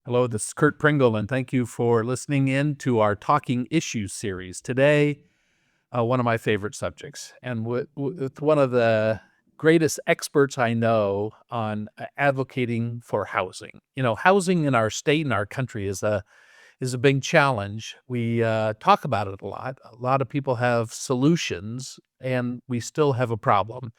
Hello, this is Curt Pringle, and thank you for listening in to our Talking Issues series. Today, one of my favorite subjects, and with one of the greatest experts I know on advocating for housing. You know, housing in our state and our country is a big challenge. We talk about it a lot. A lot of people have solutions, and we still have a problem.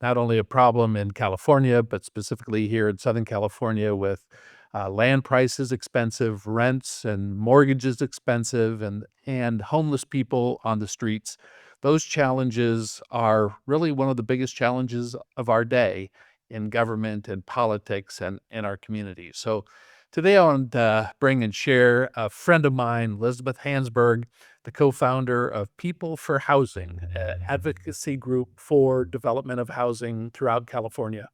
Not only a problem in California, but specifically here in Southern California with land prices expensive, rents and mortgages expensive, and homeless people on the streets. Those challenges are really one of the biggest challenges of our day in government and politics and in our community. So today I want to bring and share a friend of mine, Elizabeth Hansburg, the co-founder of People for Housing, an advocacy group for development of housing throughout California.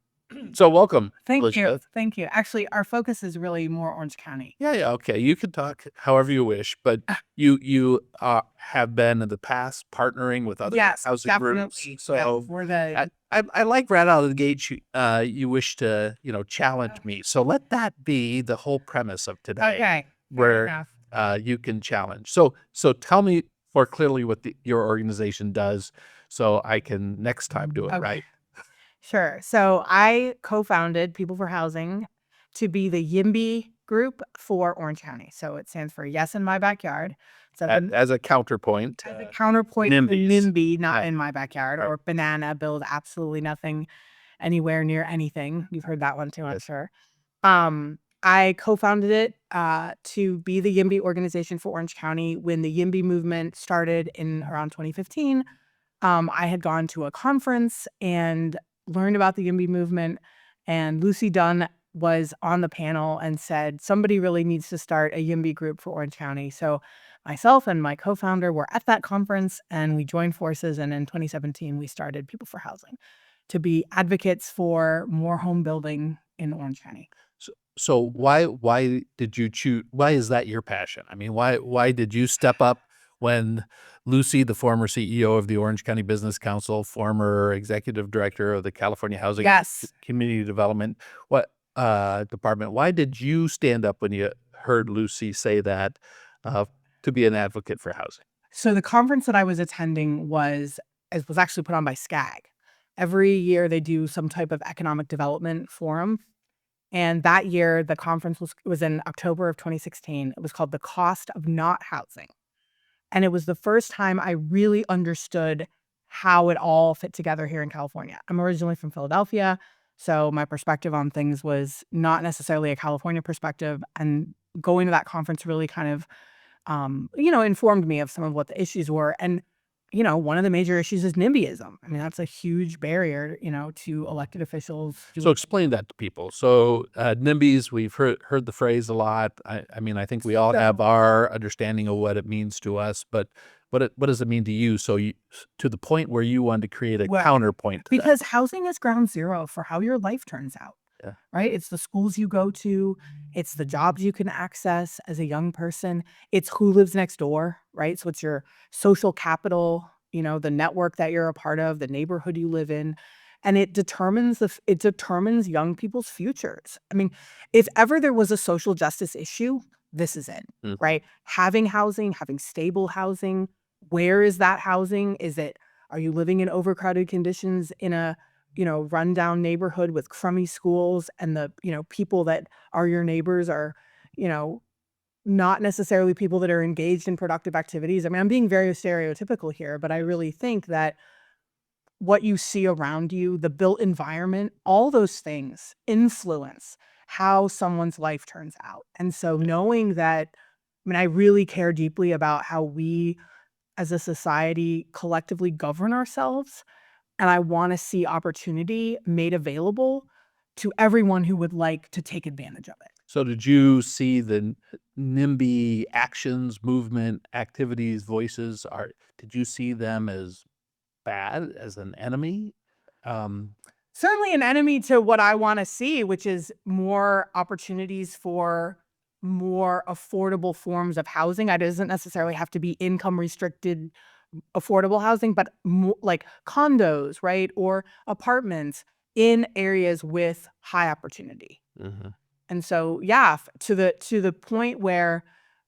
So welcome, Thank you. Elizabeth. Thank you. Actually, our focus is really more Orange County. Yeah, okay. You can talk however you wish, but you have been in the past partnering with other Yes, housing groups. definitely. Yes, So we're the I like right out of the gate you wish to challenge me. So let that be the whole premise of today, okay. Fair where enough. you can challenge. So tell me more clearly what your organization does, so I can next time do it Okay. right. Sure. So I co-founded People for Housing to be the YIMBY group for Orange County. So it stands for Yes in My Backyard. So As a counterpoint, as a counterpoint to NIMBYs. NIMBY, not Right. in my backyard, Right. or banana build absolutely nothing anywhere near anything. You've heard that one too, I'm Yes. sure. I co-founded it to be the YIMBY organization for Orange County when the YIMBY movement started in around 2015. I had gone to a conference and learned about the YIMBY movement, and Lucy Dunn was on the panel and said, somebody really needs to start a YIMBY group for Orange County. So myself and my co-founder were at that conference and we joined forces. And in 2017, we started People for Housing to be advocates for more home building in Orange County. So why did you choose? Why is that your passion? I mean, why did you step up when Lucy, the former CEO of the Orange County Business Council, former executive director of the California Housing Yes. Community Development Department, why did you stand up when you heard Lucy say that uh, to be an advocate for housing? So the conference that I was attending was actually put on by SCAG. Every year they do some type of economic development forum. And that year the conference was in October of 2016. It was called The Cost of Not Housing. And it was the first time I really understood how it all fit together here in California. I'm originally from Philadelphia, so my perspective on things was not necessarily a California perspective. And going to that conference really kind of informed me of some of what the issues were. And, one of the major issues is NIMBYism. I mean, that's a huge barrier, to elected officials. So explain that to people. So NIMBYs, we've heard the phrase a lot. I mean, I think we all have our understanding of what it means to us, but what does it mean to you? So to the point where you wanted to create a Well, counterpoint to that. because housing is ground zero for how your life turns out. Yeah. Right? It's the schools you go to, it's the jobs you can access as a young person, it's who lives next door, right? So it's your social capital, the network that you're a part of, the neighborhood you live in, and it determines it determines young people's futures. I mean, if ever there was a social justice issue, this is it, Mm. right? Having housing, having stable housing, where is that housing? Are you living in overcrowded conditions in a rundown neighborhood with crummy schools, and the, people that are your neighbors are, you know, not necessarily people that are engaged in productive activities. I mean, I'm being very stereotypical here, but I really think that what you see around you, the built environment, all those things influence how someone's life turns out. And so knowing that, I mean, I really care deeply about how we as a society collectively govern ourselves, and I wanna see opportunity made available to everyone who would like to take advantage of it. So did you see the NIMBY actions, movement, activities, voices? Did you see them as bad, as an enemy? Um, Certainly an enemy to what I wanna see, which is more opportunities for more affordable forms of housing. It doesn't necessarily have to be income restricted affordable housing, but like condos, right? Or apartments in areas with high opportunity. mhm. And so, yeah, to the point where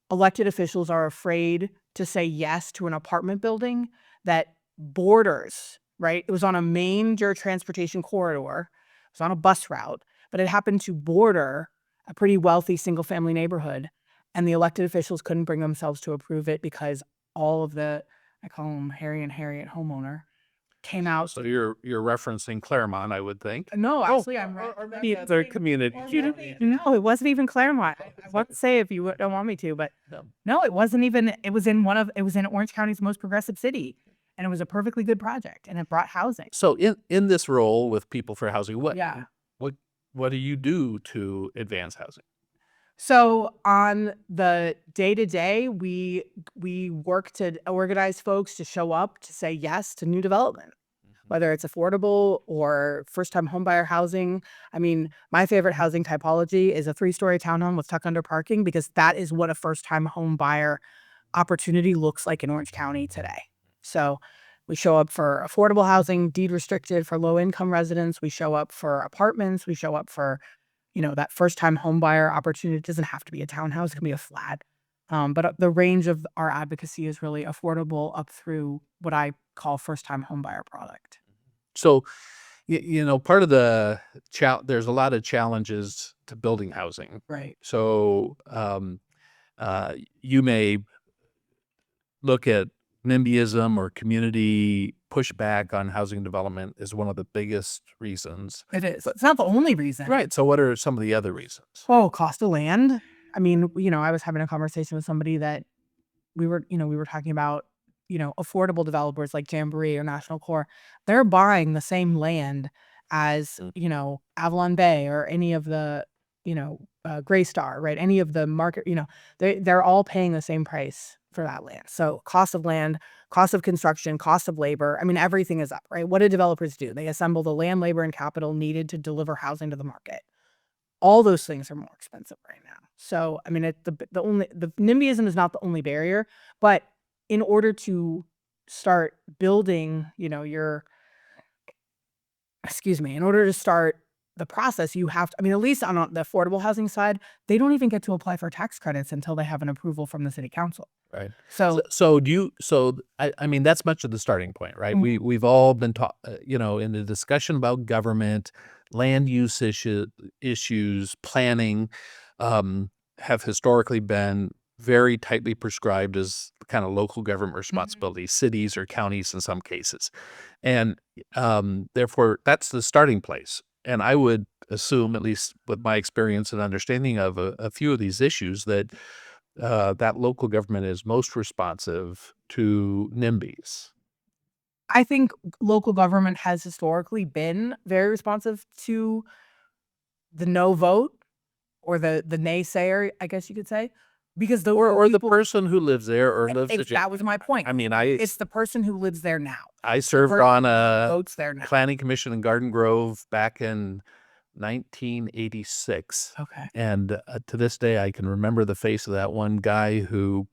elected officials are afraid to say yes to an apartment building that borders, right? It was on a major transportation corridor. It was on a bus route, but it happened to border a pretty wealthy single family neighborhood. And the elected officials couldn't bring themselves to approve it because all of the, I call them Harry and Harriet homeowner, came out. So you're referencing Claremont, I would think. No, actually, I'm or maybe other community. no, it wasn't even Claremont. I won't say if you don't want me to, but No. no, it wasn't even. It was in Orange County's most progressive city, and it was a perfectly good project, and it brought housing. So in this role with People for Housing, Yeah. what do you do to advance housing? So on the day-to-day, we work to organize folks to show up to say yes to new development, whether it's affordable or first-time homebuyer housing. I mean, my favorite housing typology is a 3-story townhome with tuck-under parking, because that is what a first-time homebuyer opportunity looks like in Orange County today. So we show up for affordable housing, deed restricted for low-income residents. We show up for apartments. We show up for, that first-time homebuyer opportunity. It doesn't have to be a townhouse. It can be a flat. But the range of our advocacy is really affordable up through what I call first-time homebuyer product. So, part of the there's a lot of challenges to building housing. Right. So, you may look at NIMBYism or community pushback on housing development as one of the biggest reasons. It is. It's not the only reason. Right. So what are some of the other reasons? Oh, cost of land. I mean, I was having a conversation with somebody that we were talking about, affordable developers like Jamboree or National Core. They're buying the same land as, Avalon Bay or any of the, Gray Star, right? Any of the market, they're all paying the same price for that land. So cost of land, cost of construction, cost of labor. I mean, everything is up, right? What do developers do? They assemble the land, labor, and capital needed to deliver housing to the market. All those things are more expensive right now. So, I mean, the NIMBYism is not the only barrier, but in order to start building, in order to start the process, you have to, I mean, at least on the affordable housing side, they don't even get to apply for tax credits until they have an approval from the city council. Right. So, I mean, that's much of the starting point, right? Mhm. We've all been taught, in the discussion about government, land use issues, planning, have historically been very tightly prescribed as kind of local government responsibility, cities or counties in some cases. And therefore, that's the starting place. And I would assume, at least with my experience and understanding of a few of these issues, that that local government is most responsive to NIMBYs. I think local government has historically been very responsive to the no vote or the naysayer, I guess you could say, because Or the person who lives there or lives If that was my point. I mean, It's the person who lives there now. I served person on a Votes there now. planning commission in Garden Grove back in 1986. Okay. And to this day, I can remember the face of that one guy who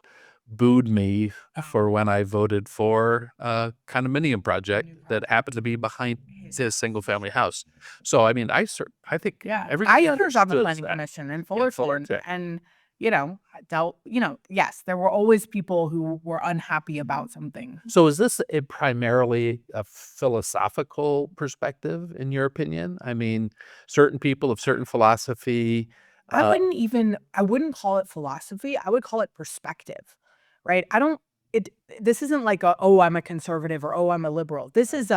booed me for when I voted for a condominium project that happened to be behind his single family house. So, I mean, I think everybody I served on the understood planning that. commission in Fullerton, Okay. and yes, there were always people who were unhappy about something. So is this primarily a philosophical perspective, in your opinion? I mean, certain people of certain philosophy. I wouldn't call it philosophy. I would call it perspective, right? This isn't like oh, I'm a conservative or oh, I'm a liberal. This is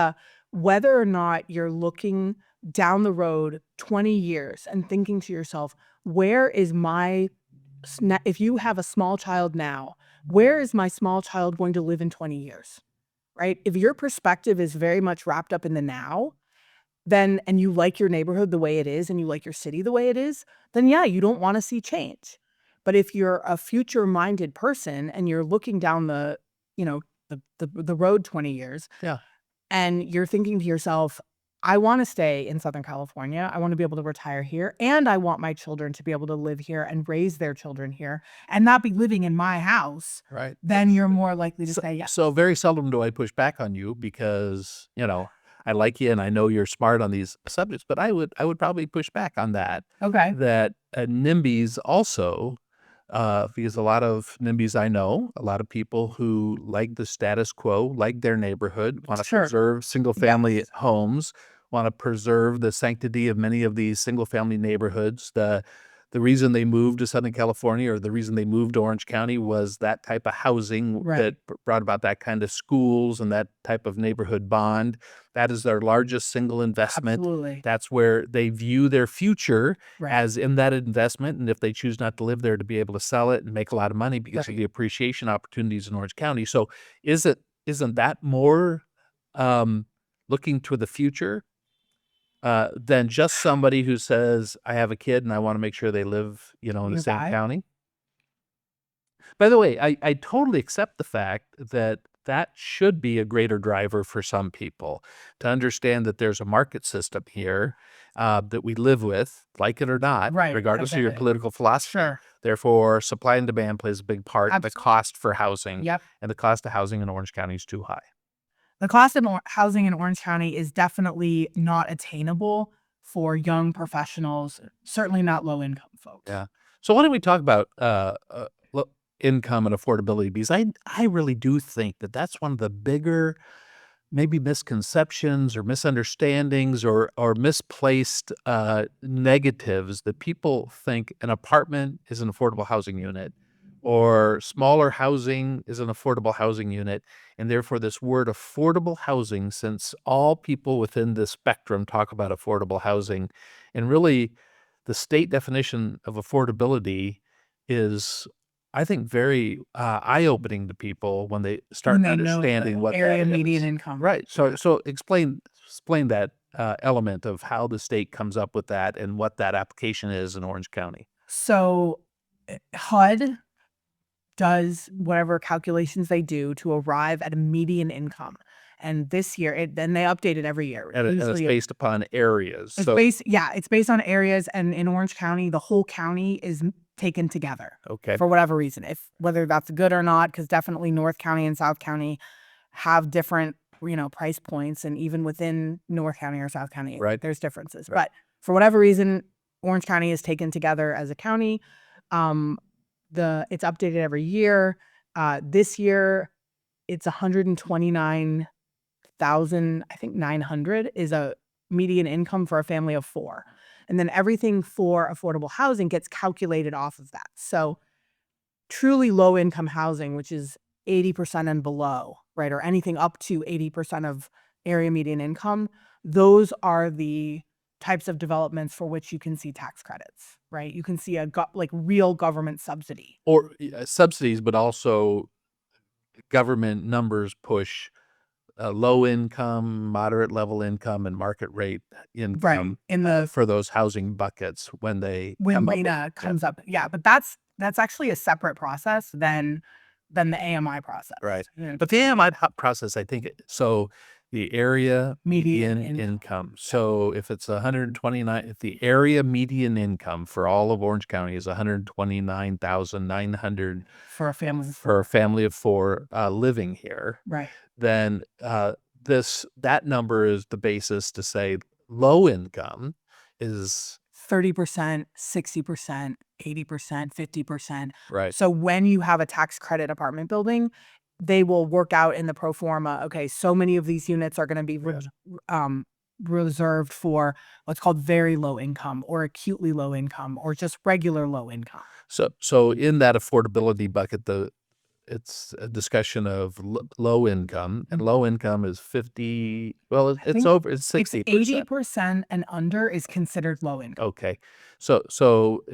whether or not you're looking down the road 20 years and thinking to yourself, where is if you have a small child now, where is my small child going to live in 20 years, right? If your perspective is very much wrapped up in the now, and you like your neighborhood the way it is and you like your city the way it is, then yeah, you don't want to see change. But if you're a future-minded person and you're looking down the road 20 years, Yeah. and you're thinking to yourself, I want to stay in Southern California. I want to be able to retire here, and I want my children to be able to live here and raise their children here and not be living in my house. Right. Then you're more likely to say yes. So very seldom do I push back on you because, I like you and I know you're smart on these subjects, but I would probably push back on that. Okay. That NIMBYs also, because a lot of NIMBYs I know, a lot of people who like the status quo, like their neighborhood, want to Sure. preserve single-family Yes. homes, want to preserve the sanctity of many of these single-family neighborhoods. The reason they moved to Southern California, or the reason they moved to Orange County, was that type of housing Right. that brought about that kind of schools and that type of neighborhood bond. That is their largest single investment. Absolutely. That's where they view their future Right. as in that investment. And if they choose not to live there, to be able to sell it and make a lot of money because of the appreciation opportunities in Orange County. So isn't that more looking to the future than just somebody who says, I have a kid and I want to make sure they live, in the same Nearby? county? By the way, I totally accept the fact that that should be a greater driver for some people, to understand that there's a market system here that we live with, like it or not, Right, regardless of your absolutely. political philosophy. Sure. Therefore, supply and demand plays a big part. The Absolutely. cost for housing Yep. and the cost of housing in Orange County is too high. The cost of housing in Orange County is definitely not attainable for young professionals, certainly not low-income folks. Yeah. So why don't we talk about income and affordability? Because I really do think that that's one of the bigger maybe misconceptions or misunderstandings or misplaced negatives, that people think an apartment is an affordable housing unit, or smaller housing is an affordable housing unit. And therefore this word affordable housing, since all people within the spectrum talk about affordable housing, and really the state definition of affordability is, I think, very eye-opening to people when they start When they know understanding the what area that median is. income. Right. So explain that element of how the state comes up with that and what that application is in Orange County. So HUD does whatever calculations they do to arrive at a median income. And this year, then they update it every year. And it's Usually based upon areas. it's So it's based on areas, and in Orange County, the whole county is taken together okay. for whatever reason. Whether that's good or not, because definitely North County and South County have different, price points, and even within North County or South County, Right. there's differences. Right. But for whatever reason, Orange County is taken together as a county. It's updated every year. This year, it's 129,000, I think 900 is a median income for a family of 4. And then everything for affordable housing gets calculated off of that. So truly low income housing, which is 80% and below, right, or anything up to 80% of area median income, those are the types of developments for which you can see tax credits, right? You can see real government subsidy. Or subsidies, but also government numbers push low income, moderate level income, and market rate income for those housing buckets when they When come up RENA comes up. Yeah, but that's actually a separate process than the AMI process. Right. Yeah. But the AMI process, I think, so the area median Median income. So if it's 129, if the area median income for all of Orange County is 129,900 for a family. for a family of 4 living here, Right. then that number is the basis to say low income is 30%, 60%, 80%, 50%. right. So when you have a tax credit apartment building, they will work out in the pro forma, okay, so many of these units are going to be reserved for what's called very low income or acutely low income or just regular low income. So in that affordability bucket, it's a discussion of low income, and low income is 50. Well, it's 60%. 80% and under is considered low income. Okay. So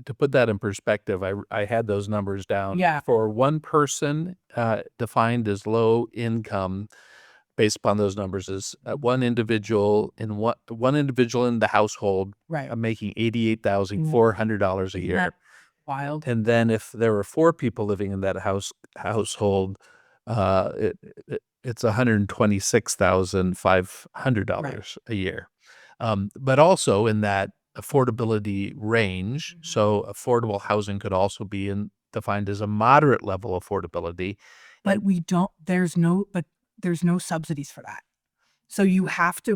to put that in perspective, I had those numbers down. Yeah. For one person defined as low income, based upon those numbers, is one individual in the household, right, making $88,400 a year. Wild. And then if there were 4 people living in that household, it's $126,500 a year. But also in that affordability range, so affordable housing could also be defined as a moderate level affordability. But there's no subsidies for that. So you have to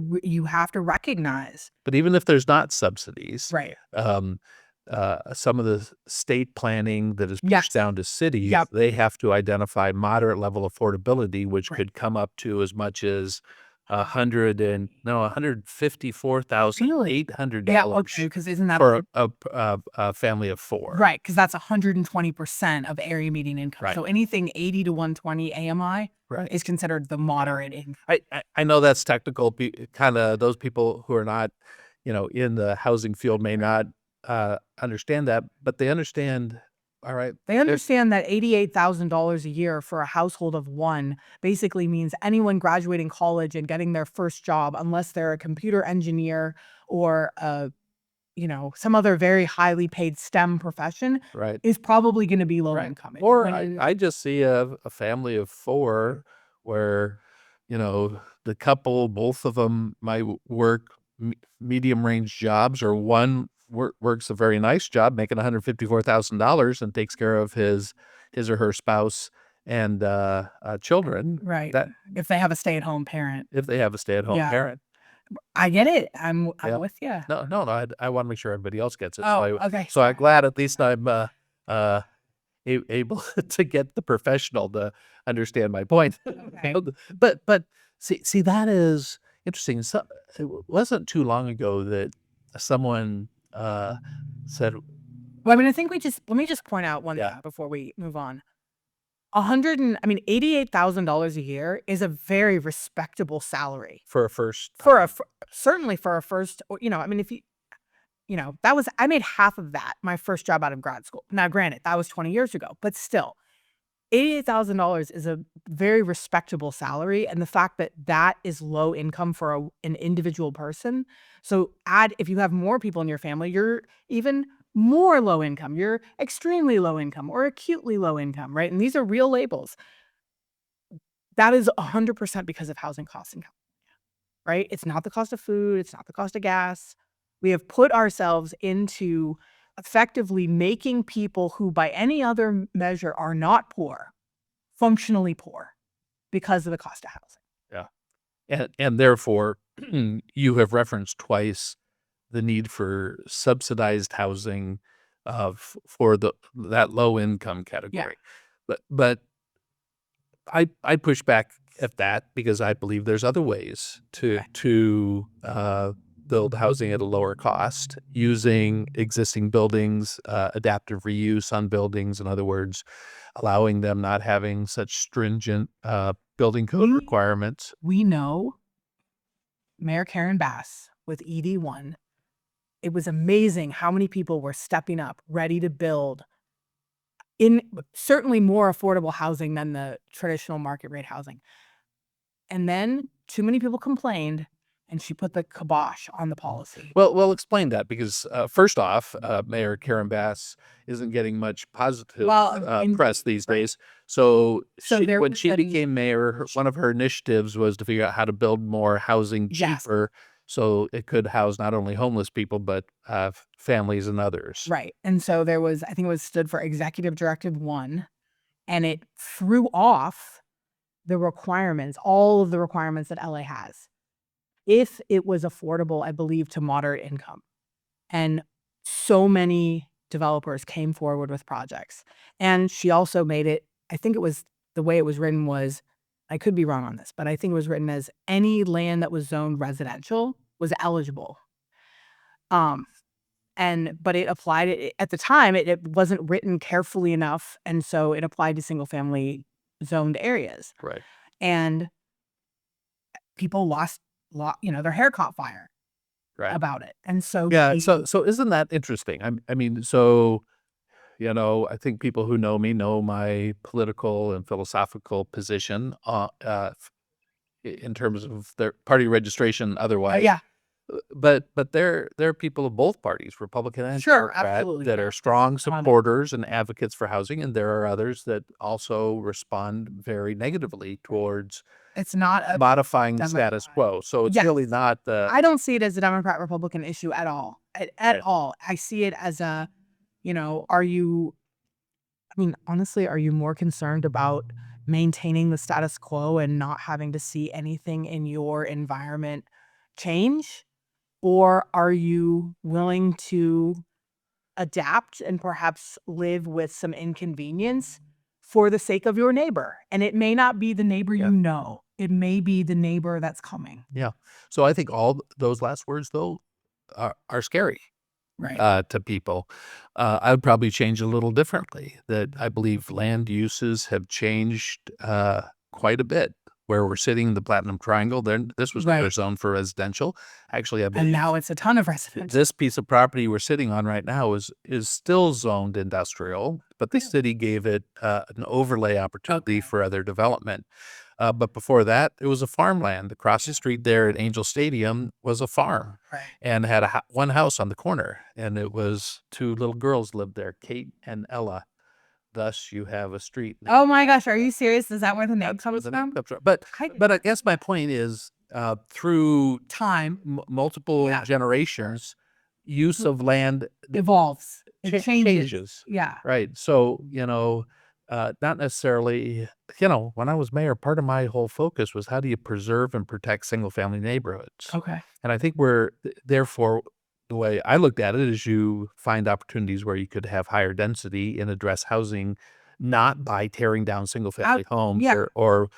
recognize. But even if there's not subsidies, Right. some of the state planning that is pushed Yes. down to cities, Yep. they have to identify moderate level affordability, which Right. could come up to as much as $154,800 Yeah, okay, because isn't that for a family of four. right? Because that's 120% of area median income. Right. So anything 80 to 120 AMI Right. is considered the moderate income. I know that's technical. Kind of those people who are not, in the housing field may not understand that, but they understand. All right, They understand that $88,000 a year for a household of one basically means anyone graduating college and getting their first job, unless they're a computer engineer or some other very highly paid STEM profession, right, is probably going to be low right. income. Or I just see a family of four where, the couple, both of them might work medium range jobs, or one works a very nice job, making $154,000 and takes care of his or her spouse and children. Right. That If they have a stay-at-home parent. if they have a stay at home Yeah. parent. I get it. I'm Yeah. with you. No. I want to make sure everybody else gets it. Oh, okay. So I'm glad at least I'm able to get the professional to understand my point. Okay. But see that is interesting. So it wasn't too long ago that someone said, Well, I mean, I think let me just point out one Yeah. thing before we move on. $88,000 a year is a very respectable salary for a first certainly for a first, I mean, if I made half of that my first job out of grad school. Now, granted, that was 20 years ago, but still, $88,000 is a very respectable salary, and the fact that that is low income for an individual person. So if you have more people in your family, you're even more low income. You're extremely low income or acutely low income, right? And these are real labels. That is 100% because of housing costs in California, right? It's not the cost of food. It's not the cost of gas. We have put ourselves into effectively making people who by any other measure are not poor, functionally poor because of the cost of housing. Yeah. And therefore, you have referenced twice the need for subsidized housing for that low income category. But I push back at that because I believe there's other ways to build housing at a lower cost using existing buildings, adaptive reuse on buildings. In other words, allowing them not having such stringent building code requirements. We know Mayor Karen Bass with ED1. It was amazing how many people were stepping up, ready to build in certainly more affordable housing than the traditional market rate housing. And then too many people complained, and she put the kibosh on the policy. Well, explain that because first off, Mayor Karen Bass isn't getting much positive press these days. So when she became mayor, one of her initiatives was to figure out how to build more housing cheaper, so it could house not only homeless people but families and others. Right. And so there was, I think it was stood for Executive Directive 1, and it threw off the requirements, all of the requirements that LA has, if it was affordable, I believe, to moderate income. And so many developers came forward with projects. And she also made it, I think it was, the way it was written was, I could be wrong on this, but I think it was written as any land that was zoned residential was eligible. But it applied it at the time, it wasn't written carefully enough. And so it applied to single family zoned areas. Right. And people lost, their hair caught fire about it. And so so isn't that interesting? I mean, so I think people who know me know my political and philosophical position in terms of their party registration otherwise. But there are people of both parties, Republican and Democrat, that are strong supporters and advocates for housing, and there are others that also respond very negatively towards it's not modifying the status quo. So it's really not I don't see it as a Democrat-Republican issue at all. At all. I see it as honestly, are you more concerned about maintaining the status quo and not having to see anything in your environment change? Or are you willing to adapt and perhaps live with some inconvenience for the sake of your neighbor. And it may not be the neighbor Yeah. you know. It may be the neighbor that's coming. Yeah. So I think all those last words, though, are scary Right. to people. I would probably change a little differently, that I believe land uses have changed quite a bit. Where we're sitting, the Platinum Triangle, then this was never Right. zoned for residential. Actually, I And believe now it's a ton of residents. this piece of property we're sitting on right now is still zoned industrial, but the city gave it an overlay opportunity Okay. for other development. But before that, it was a farmland. Across the street there at Angel Stadium was a farm Right. and had one house on the corner, and it was two little girls lived there, Kate and Ella. Thus, you have a street. Oh my gosh, are you serious? Is that where the name That's where comes the name from? comes from. But I didn't I guess my point is, through time multiple Yeah. generations, use of land evolves. It changes. changes. Yeah. Right. So, not necessarily, when I was mayor, part of my whole focus was how do you preserve and protect single family neighborhoods? Okay. And I think therefore, the way I looked at it is you find opportunities where you could have higher density and address housing, not by tearing down single family homes yeah. or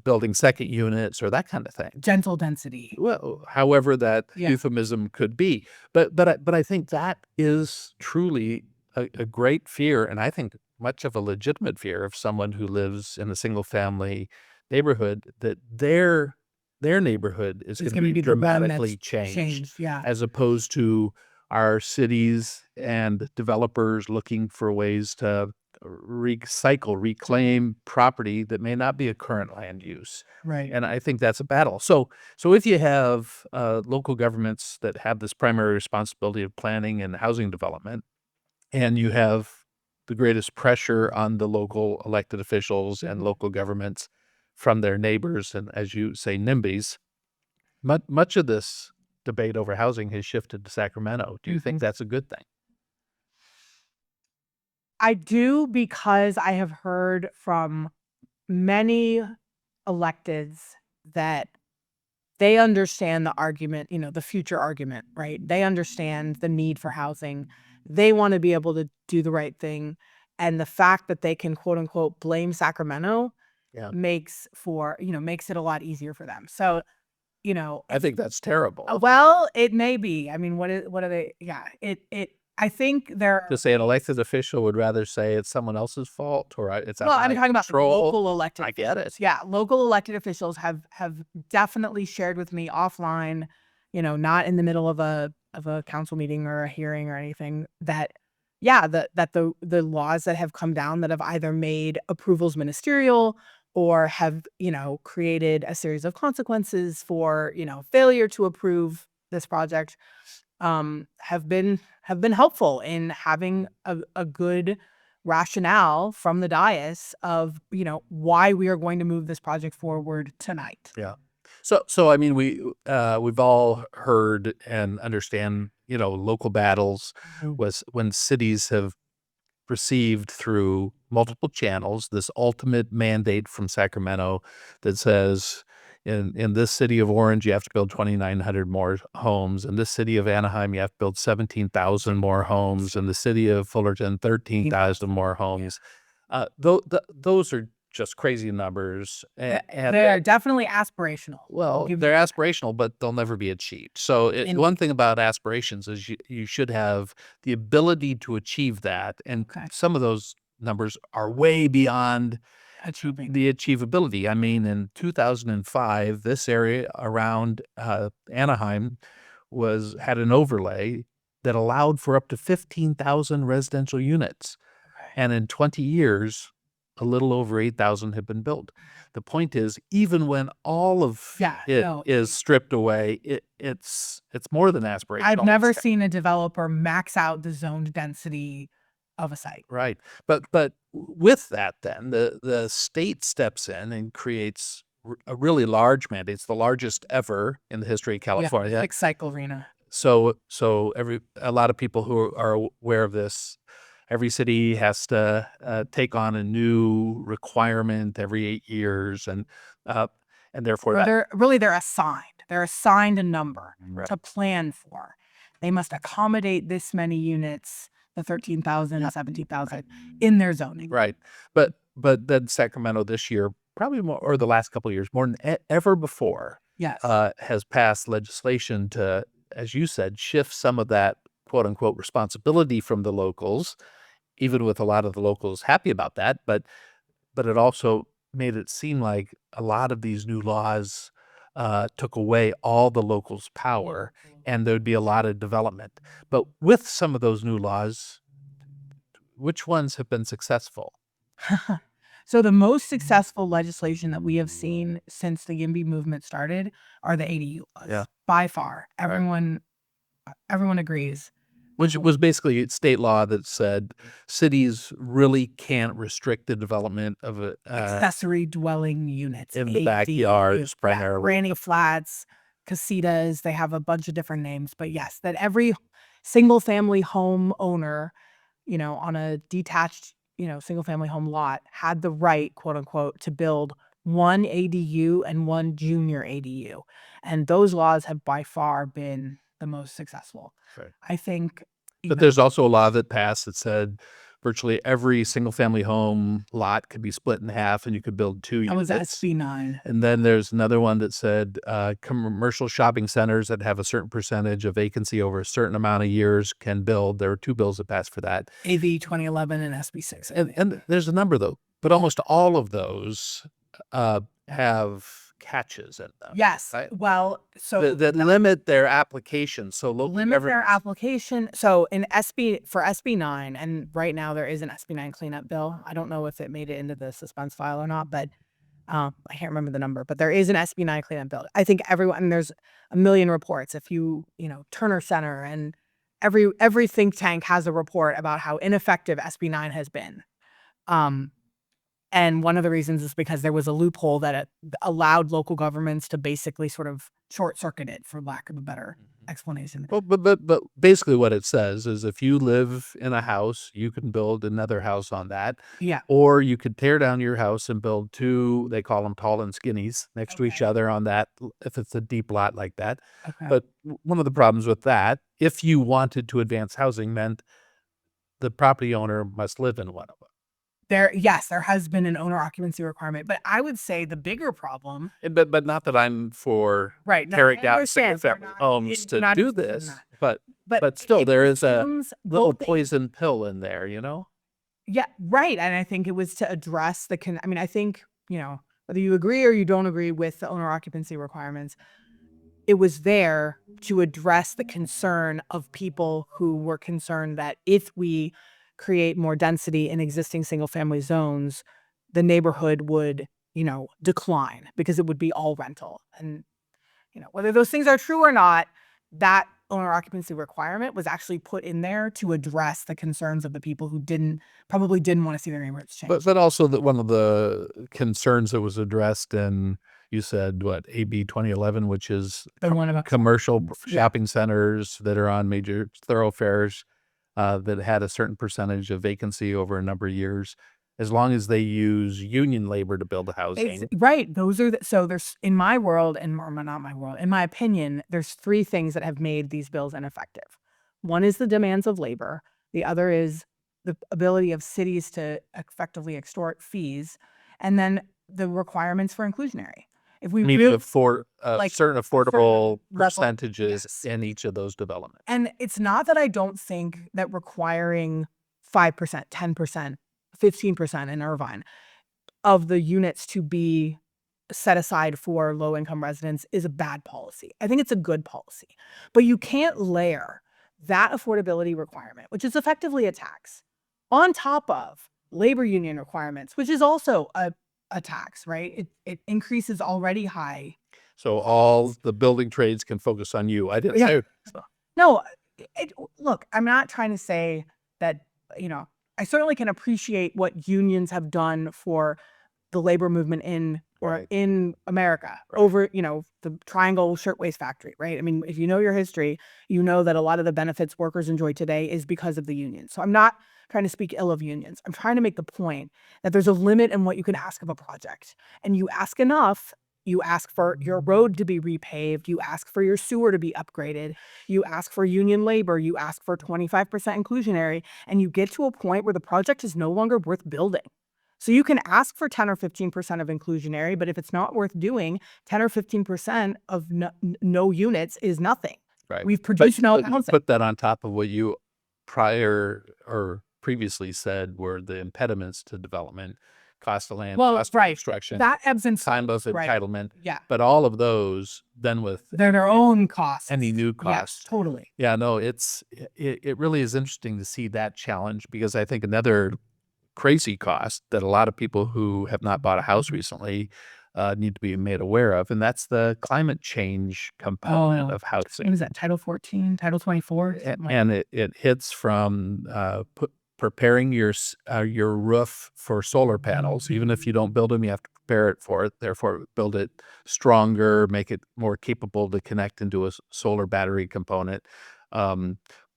building second units or that kind of thing. Gentle density. Well, however that Yeah. euphemism could be. But I think that is truly a great fear, and I think much of a legitimate fear of someone who lives in a single family neighborhood, that their neighborhood is It's gonna gonna be be the one dramatically that's changed, yeah. as opposed to our cities and developers looking for ways to reclaim property that may not be a current land use. Right. And I think that's a battle. So if you have local governments that have this primary responsibility of planning and housing development, and you have the greatest pressure on the local elected officials and local governments from their neighbors, and as you say, NIMBYs, much of this debate over housing has shifted to Sacramento. Do you think that's a good thing? I do, because I have heard from many electeds that they understand the argument, the future argument, right? They understand the need for housing. They want to be able to do the right thing. And the fact that they can, quote unquote, blame Sacramento Yeah. makes it a lot easier for them. So, I think that's terrible. well, it may be. I mean, what are they? Yeah, I think there. To say an elected official would rather say it's someone else's fault or it's out Well, of I'm my talking about control. local elected I get it. officials. Yeah, local elected officials have definitely shared with me offline, not in the middle of a council meeting or a hearing or anything, that yeah, that the laws that have come down that have either made approvals ministerial or have, created a series of consequences for, failure to approve this project, have been helpful in having a good rationale from the dais of, why we are going to move this project forward tonight. Yeah. So I mean, we've all heard and understand, local battles was when cities have received through multiple channels this ultimate mandate from Sacramento that says in this city of Orange you have to build 2,900 more homes. In this city of Anaheim you have to build 17,000 more homes. In the city of Fullerton 13,000 more homes. Those are just crazy numbers, and They're definitely aspirational. well, they're aspirational, but they'll never be achieved. So one thing about aspirations is you should have the ability to achieve that, and Okay. some of those numbers are way beyond Achieving. the achievability. I mean, in 2005, this area around Anaheim had an overlay that allowed for up to 15,000 residential units. And in 20 years, a little over 8,000 have been built. The point is, even when all of it is stripped away, it's more than aspirational. I've never seen a developer max out the zoned density of a site. Right. But with that, then the state steps in and creates a really large mandate. It's the largest ever in the history of California. Like Cycle Arena. So a lot of people who are aware of this, every city has to take on a new requirement every 8 years, and therefore they're assigned. They're assigned a number Right. to plan for. They must accommodate this many units. the 13,000, 17,000 in their zoning. Right. But then Sacramento this year, probably more, or the last couple of years, more than ever before, Yes. has passed legislation to, as you said, shift some of that quote unquote responsibility from the locals, even with a lot of the locals happy about that. But it also made it seem like a lot of these new laws took away all the locals' power, and there'd be a lot of development. But with some of those new laws, which ones have been successful? So the most successful legislation that we have seen since the YIMBY movement started are the ADU laws. Yeah. By far. Right. Everyone agrees. Which was basically state law that said cities really can't restrict the development of Accessory dwelling units. in the ADUs, backyards, primarily. granny flats, casitas, they have a bunch of different names. But yes, that every single family home owner, on a detached, single family home lot had the right, quote unquote, to build one ADU and one junior ADU. And those laws have by far been the most successful. Right. I think. But there's also a law that passed that said virtually every single family home lot could be split in half and you could build 2 units. That was SB9. And then there's another one that said commercial shopping centers that have a certain percentage of vacancy over a certain amount of years can build. There were 2 bills that passed for that. AV 2011 and SB6. And there's a number, though, but almost all of those have catches in them. Yes. Right? Well, so that limit their application. So their application. So in for SB9, and right now there is an SB9 cleanup bill. I don't know if it made it into the suspense file or not, but I can't remember the number. But there is an SB9 cleanup bill. I think everyone, there's a million reports. If Turner Center and every think tank has a report about how ineffective SB9 has been. And one of the reasons is because there was a loophole that it allowed local governments to basically sort of short circuit it, for lack of a better explanation. Well, but basically what it says is if you live in a house, you can build another house on that. Yeah. Or you could tear down your house and build 2, they call them tall and skinnies, next to each other on that, if it's a deep lot like that. Okay. But one of the problems with that, if you wanted to advance housing, meant the property owner must live in one of them. There has been an owner occupancy requirement, but I would say the bigger problem. But not that I'm for tearing down single-family homes to do this, but still there is a little poison pill in there, Yeah, right. And I think it was to address I think, whether you agree or you don't agree with the owner occupancy requirements, it was there to address the concern of people who were concerned that if we create more density in existing single family zones, the neighborhood would, decline because it would be all rental. And, whether those things are true or not, that owner occupancy requirement was actually put in there to address the concerns of the people who probably didn't want to see their neighborhoods change. But also that one of the concerns that was addressed in, you said, what, AB 2011, which is The one about commercial shopping centers that are on major thoroughfares that had a certain percentage of vacancy over a number of years, as long as they use union labor to build the housing. Right. Those are so there's, in my world, and not my world, in my opinion, there's 3 things that have made these bills ineffective. One is the demands of labor. The other is the ability of cities to effectively extort fees. And then the requirements for inclusionary. If we really certain affordable percentages in each of those developments. And it's not that I don't think that requiring 5%, 10%, 15% in Irvine of the units to be set aside for low-income residents is a bad policy. I think it's a good policy. But you can't layer that affordability requirement, which is effectively a tax, on top of labor union requirements, which is also a tax, right? It increases already high. So all the building trades can focus on you. I didn't say. No, look, I'm not trying to say that, I certainly can appreciate what unions have done for the labor movement in America over, the Triangle Shirtwaist Factory, right? I mean, if you know your history, you know that a lot of the benefits workers enjoy today is because of the union. So I'm not trying to speak ill of unions. I'm trying to make the point that there's a limit in what you can ask of a project. And you ask enough, You ask for your road to be repaved. You ask for your sewer to be upgraded. You ask for union labor. You ask for 25% inclusionary. And you get to a point where the project is no longer worth building. So you can ask for 10 or 15% of inclusionary, but if it's not worth doing, 10 or 15% of no units is nothing. Right. We've produced no But housing. put that on top of what you previously said were the impediments to development: cost of land, Well, cost of right. construction, That ebbs and time of right. entitlement. Yeah. But all of those, then with They're their own costs. any new Yes, costs. totally. Yeah, no, it really is interesting to see that challenge, because I think another crazy cost that a lot of people who have not bought a house recently need to be made aware of, and that's the climate change component of What housing. is that? Title 14, Title 24? And it hits from preparing your roof for solar panels. Even if you don't build them, you have to prepare it for it. Therefore, build it stronger, make it more capable to connect into a solar battery component.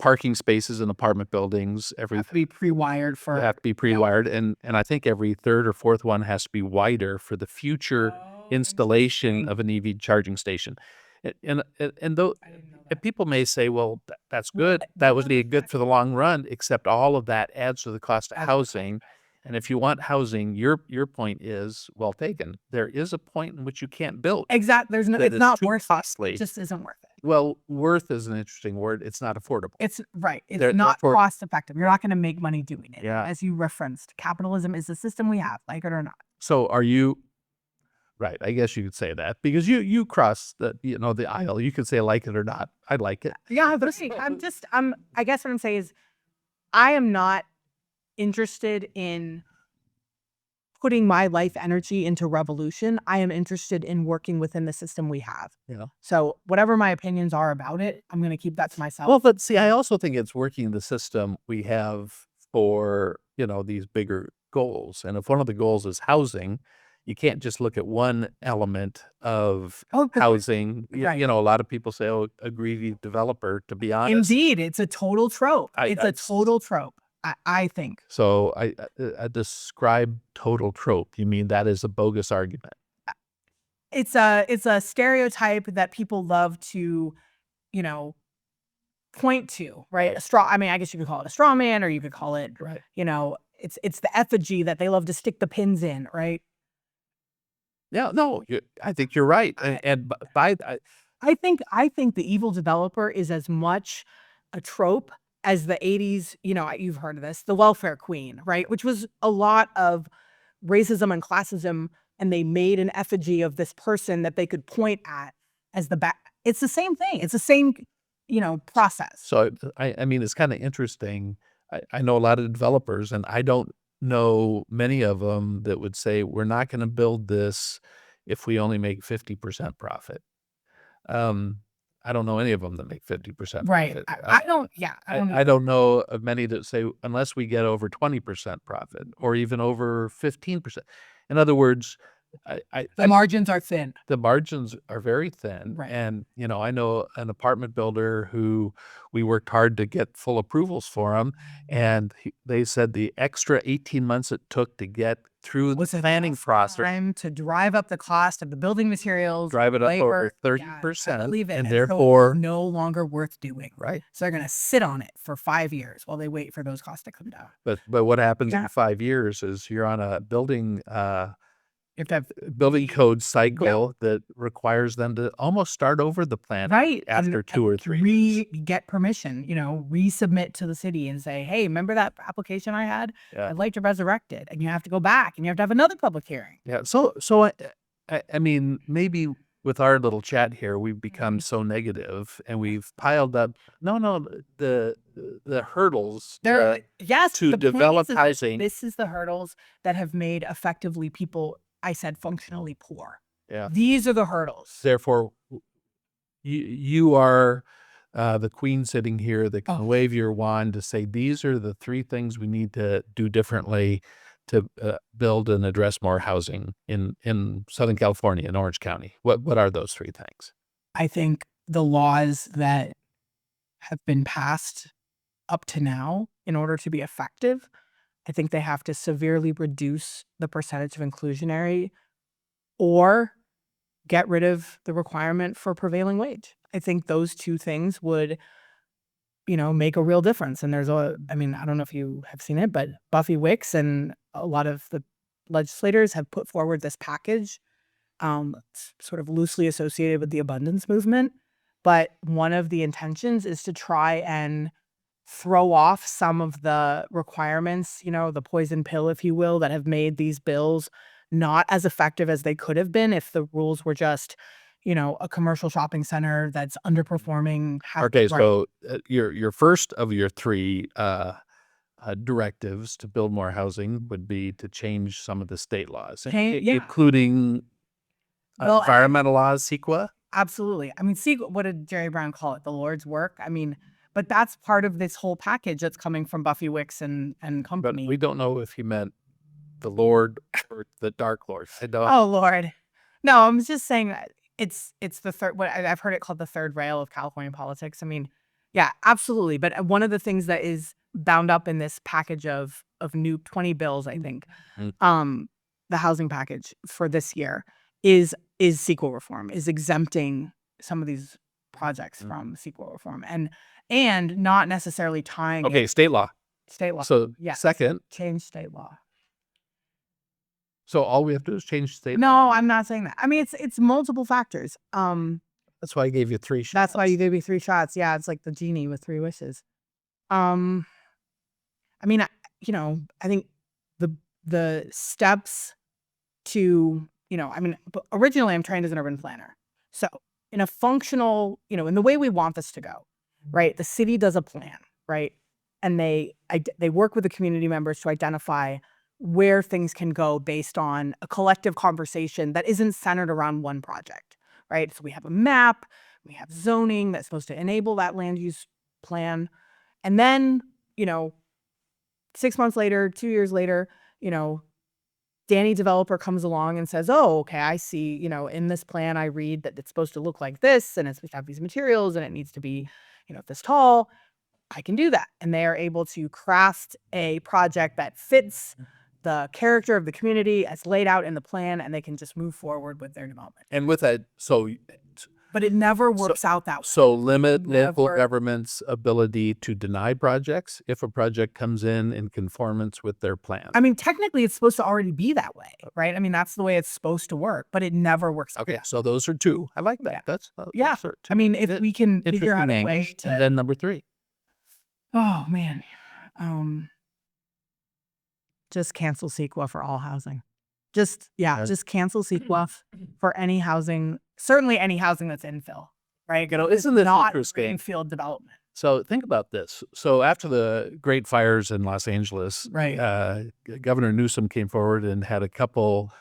Parking spaces in apartment buildings, have to be pre-wired they for. have to be pre-wired, and I think every third or fourth one has to be wider for the future installation of an EV charging station. And though, and people may say, well, that's good. That would be good for the long run, except all of that adds to the cost of housing. And if you want housing, your point is well taken. There is a point in which you can't build. Exactly. There's no. That It's is not too worth costly. it. It just isn't worth it. Well, worth is an interesting word. It's not affordable. It's right. It's There- not therefore- cost effective. You're not going to make money doing it. Yeah. As you referenced, capitalism is the system we have, like it or not. So are you right? I guess you could say that, because you cross the aisle. You could say like it or not. I like it. Yeah, but see, I guess what I'm saying is I am not interested in putting my life energy into revolution. I am interested in working within the system we have. Yeah. So whatever my opinions are about it, I'm going to keep that to myself. Well, but see, I also think it's working the system we have for, these bigger goals. And if one of the goals is housing, you can't just look at one element of housing. Right. A lot of people say, oh, a greedy developer, to be honest. Indeed, it's a total trope. It's a total trope, I think. So I describe total trope. You mean that is a bogus argument? It's a stereotype that people love to, point to, right? I mean, I guess you could call it a straw man, or you could call it, Right. It's the effigy that they love to stick the pins in, right? Yeah, no, I think you're right. And I think the evil developer is as much a trope as the 80s, you've heard of this, the welfare queen, right? Which was a lot of racism and classism, and they made an effigy of this person that they could point at as the back. It's the same thing. It's the same, process. So I mean, it's kind of interesting. I know a lot of developers, and I don't know many of them that would say we're not going to build this if we only make 50% profit. I don't know any of them that make 50% Right. profit. I don't, yeah. I don't know of many that say unless we get over 20% profit or even over 15%. In other words, The margins are thin. the margins are very thin. Right. And, I know an apartment builder who we worked hard to get full approvals for him. And they said the extra 18 months it took to get through the planning process, Time to drive up the cost of the building materials, drive it up labor. over Yeah, 30%. I believe it. And so therefore, it's no longer worth doing. right. So they're going to sit on it for 5 years while they wait for those costs to come down. But what happens Yeah. in 5 years is you're on a building You have to have building code cycle that requires them to almost start over the plan right after and 2 or 3 years. get permission, resubmit to the city and say, hey, remember that application I had? Yeah. I'd like to resurrect it. And you have to go back and you have to have another public hearing. Yeah. So I mean, maybe with our little chat here, we've become so negative and we've piled up. No, the hurdles Yes, to the point develop is housing. this is the hurdles that have made effectively people, I said, functionally poor. Yeah. These are the hurdles. Therefore, you are the queen sitting here that can wave your wand to say these are the 3 things we need to do differently to build and address more housing in Southern California, in Orange County. What are those 3 things? I think the laws that have been passed up to now, in order to be effective, I think they have to severely reduce the percentage of inclusionary, or get rid of the requirement for prevailing wage. I think those two things would, make a real difference. And I don't know if you have seen it, but Buffy Wicks and a lot of the legislators have put forward this package, sort of loosely associated with the abundance movement. But one of the intentions is to try and throw off some of the requirements, the poison pill, if you will, that have made these bills not as effective as they could have been if the rules were just, a commercial shopping center that's underperforming. Okay, so your first of your three directives to build more housing would be to change some of the state laws, including environmental laws, CEQA? Absolutely. What did Jerry Brown call it? The Lord's work? But that's part of this whole package that's coming from Buffy Wicks and company. But we don't know if he meant the Lord or the Dark Lord. Oh, Lord. No, I'm just saying that it's the third, what I've heard it called the third rail of California politics. Yeah, absolutely. But one of the things that is bound up in this package of new 20 bills, I think, the housing package for this year is CEQA reform, is exempting some of these projects from CEQA reform and not necessarily tying state law. So second, change state law. So all we have to do is change state law. No, I'm not saying that. It's multiple factors. That's why I gave you 3 shots. That's why you gave me 3 shots. Yeah, it's like the genie with 3 wishes. I think the steps to, originally I'm trained as an urban planner. So in a functional, in the way we want this to go, right? The city does a plan, right? And they work with the community members to identify where things can go based on a collective conversation that isn't centered around one project, right? So we have a map, we have zoning that's supposed to enable that land use plan. And then, 6 months later, 2 years later, Danny developer comes along and says, oh, okay, I see, in this plan, I read that it's supposed to look like this and it's supposed to have these materials and it needs to be, this tall. I can do that. And they are able to craft a project that fits the character of the community as laid out in the plan, and they can just move forward with their development. And with that, but it never works out that way. So limit local government's ability to deny projects if a project comes in conformance with their plan. Technically it's supposed to already be that way, right? That's the way it's supposed to work, but it never works out. Okay, so those are 2. I like that. That's if we can figure out a way to... And then number 3. Oh, man. Just cancel CEQA for all housing. Just cancel CEQA for any housing, certainly any housing that's infill, right? Isn't this not interesting? Greenfield development. So think about this. So after the great fires in Los Angeles, Governor Newsom came forward and had a couple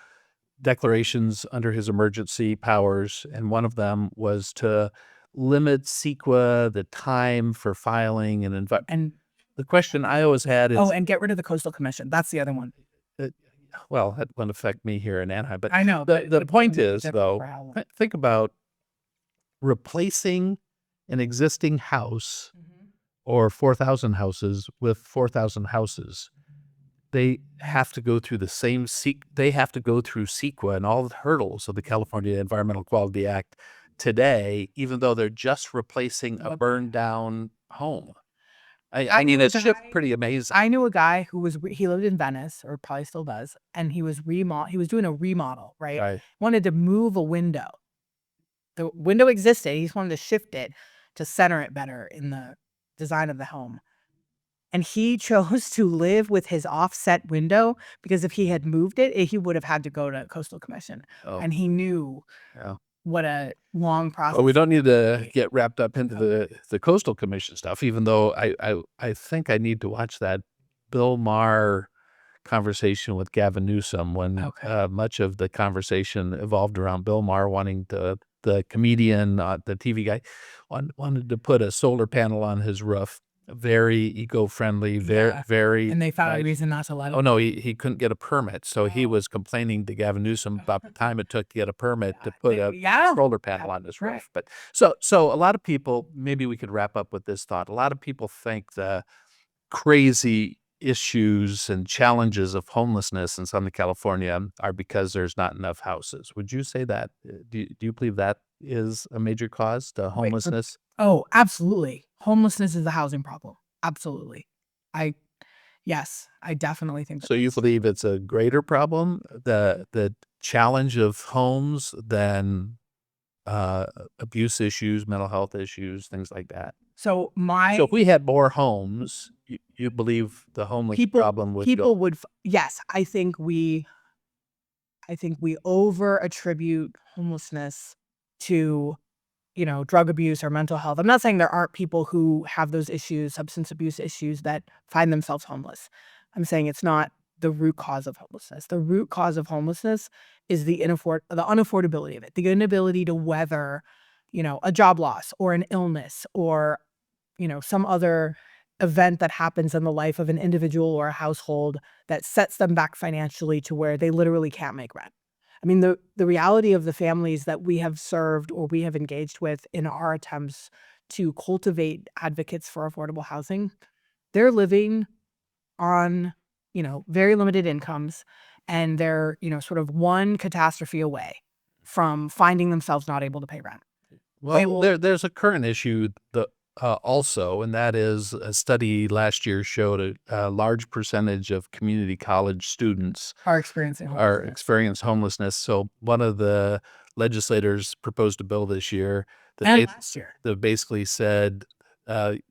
declarations under his emergency powers, and one of them was to limit CEQA, the time for filing and the question I always had is... and get rid of the Coastal Commission. That's the other one. Well, that wouldn't affect me here in Anaheim. But I know. The point is, though, think about replacing an existing house or 4,000 houses with 4,000 houses. They have to go through CEQA and all the hurdles of the California Environmental Quality Act today, even though they're just replacing a burned down home. It's just pretty amazing. I knew a guy who he lived in Venice, or probably still does, and he was doing a remodel, right? Wanted to move a window. The window existed. He just wanted to shift it to center it better in the design of the home. And he chose to live with his offset window because if he had moved it, he would have had to go to Coastal Commission. And he knew what a long process. Well, we don't need to get wrapped up into the Coastal Commission stuff, even though I think I need to watch that Bill Maher conversation with Gavin Newsom when much of the conversation evolved around Bill Maher wanting the comedian, the TV guy, wanted to put a solar panel on his roof. Very eco-friendly, very... And they found a reason not to let him. Oh, no, he couldn't get a permit. So he was complaining to Gavin Newsom about the time it took to get a permit to put a solar panel on his roof. But so a lot of people, maybe we could wrap up with this thought. A lot of people think the crazy issues and challenges of homelessness in Southern California are because there's not enough houses. Would you say that? Do you believe that is a major cause to Wait, homelessness? oh, absolutely. Homelessness is a housing problem. Absolutely. I yes, I definitely think that So you believe it's a greater problem, the challenge of homes than uh, abuse issues, mental health issues, things like that? so So if we had more homes, you believe the homeless problem would go. people would yes, I think we over attribute homelessness to, drug abuse or mental health. I'm not saying there aren't people who have those issues, substance abuse issues, that find themselves homeless. I'm saying it's not the root cause of homelessness. The root cause of homelessness is the unaffordability of it, the inability to weather, a job loss or an illness or, some other event that happens in the life of an individual or a household that sets them back financially to where they literally can't make rent. I mean, the reality of the families that we have served or we have engaged with in our attempts to cultivate advocates for affordable housing, they're living on, very limited incomes, and they're, sort of one catastrophe away from finding themselves not able to pay rent. They Well, will there's a current issue also, and that is a study last year showed a large percentage of community college students are experiencing are homelessness. experience homelessness. So one of the legislators proposed a bill this year that And last year. that basically said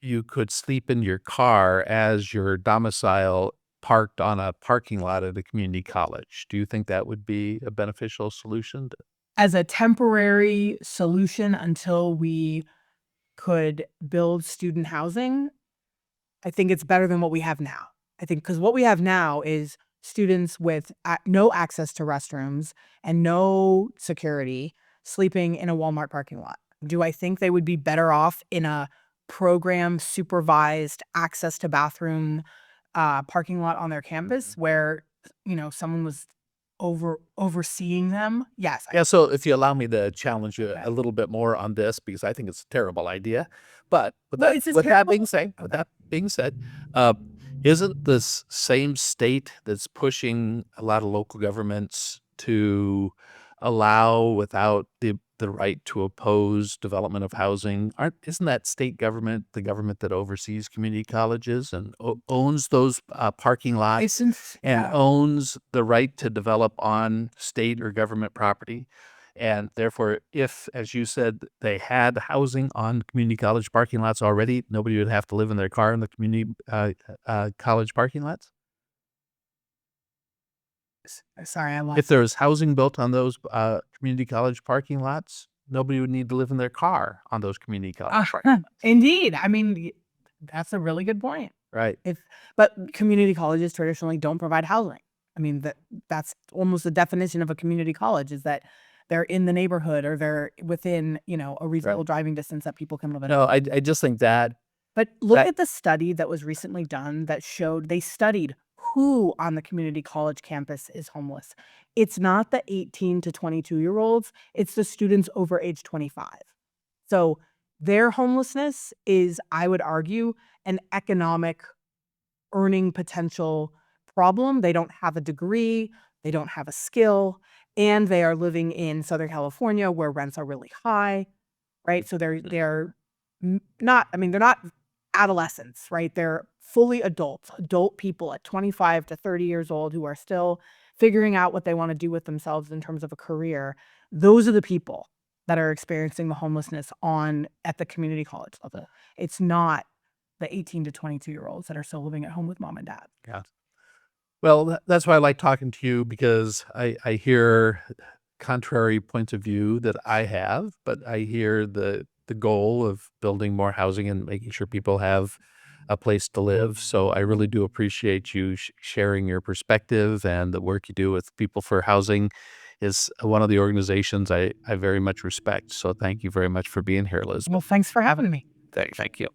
you could sleep in your car as your domicile parked on a parking lot at a community college. Do you think that would be a beneficial solution? As a temporary solution until we could build student housing, I think it's better than what we have now. I think because what we have now is students with no access to restrooms and no security sleeping in a Walmart parking lot. Do I think they would be better off in a program supervised access to bathroom parking lot on their campus where someone was overseeing them? Yes. Yeah, so if you allow me to challenge you Okay. a little bit more on this, because I think it's a terrible idea. But Well, it's just with that terrible. being said, uh, isn't this same state that's pushing a lot of local governments to allow without the right to oppose development of housing? Isn't that state government the government that oversees community colleges and owns those parking lots? License, And yeah. owns the right to develop on state or government property. And therefore, if, as you said, they had housing on community college parking lots already, nobody would have to live in their car in the community college parking lots. Sorry, I If lost. there was housing built on those community college parking lots, nobody would need to live in their car on those community college parking lots. Indeed. I mean, that's a really good point. Right. But community colleges traditionally don't provide housing. I mean, that's almost the definition of a community college is that they're in the neighborhood or they're within, a reasonable driving distance that people can live in. No, I just think that But look that at the study that was recently done that showed they studied who on the community college campus is homeless. It's not the 18 to 22-year-olds, it's the students over age 25. So their homelessness is, I would argue, an economic earning potential problem. They don't have a degree, they don't have a skill, and they are living in Southern California where rents are really high, right? So they're not, I mean, they're not adolescents, right? They're fully adults, adult people at 25 to 30 years old who are still figuring out what they want to do with themselves in terms of a career. Those are the people that are experiencing the homelessness at the community college level. It's not the 18 to 22-year-olds that are still living at home with mom and dad. yeah. Well, that's why I like talking to you because I hear contrary points of view that I have, but I hear the goal of building more housing and making sure people have a place to live. So I really do appreciate you sharing your perspective and the work you do with People for Housing is one of the organizations I very much respect. So thank you very much for being here, Elizabeth. Well, thanks for having me. Thank you.